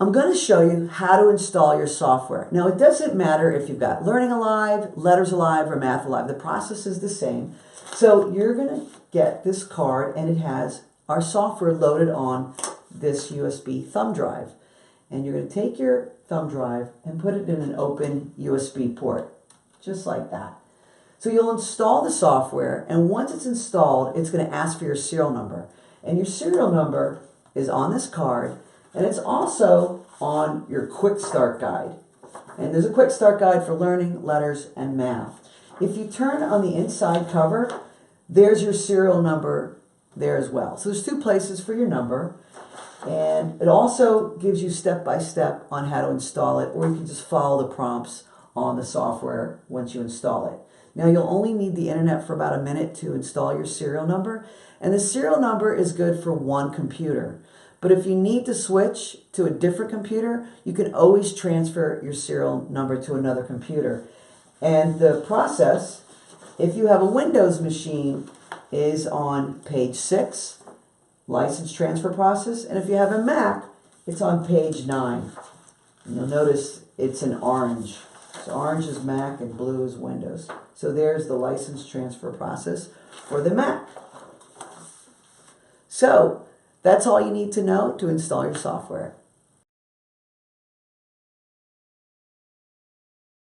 I'm going to show you how to install your software. Now, it doesn't matter if you've got Learning Alive, Letters Alive, or Math Alive. The process is the same. So you're going to get this card, and it has our software loaded on this USB thumb drive. And you're going to take your thumb drive and put it in an open USB port, just like that. So you'll install the software, and once it's installed, it's going to ask for your serial number. And your serial number is on this card, and it's also on your quick start guide. And there's a quick start guide for learning, letters, and math. If you turn on the inside cover, there's your serial number there as well. So there's two places for your number. And it also gives you step-by-step on how to install it, or you can just follow the prompts on the software once you install it. Now, you'll only need the internet for about a minute to install your serial number, and the serial number is good for one computer. But if you need to switch to a different computer, you can always transfer your serial number to another computer. And the process, if you have a Windows machine, is on page 6, license transfer process, and if you have a Mac, it's on page 9. And you'll notice it's in orange. So orange is Mac and blue is Windows. So there's the license transfer process for the Mac. So that's all you need to know to install your software.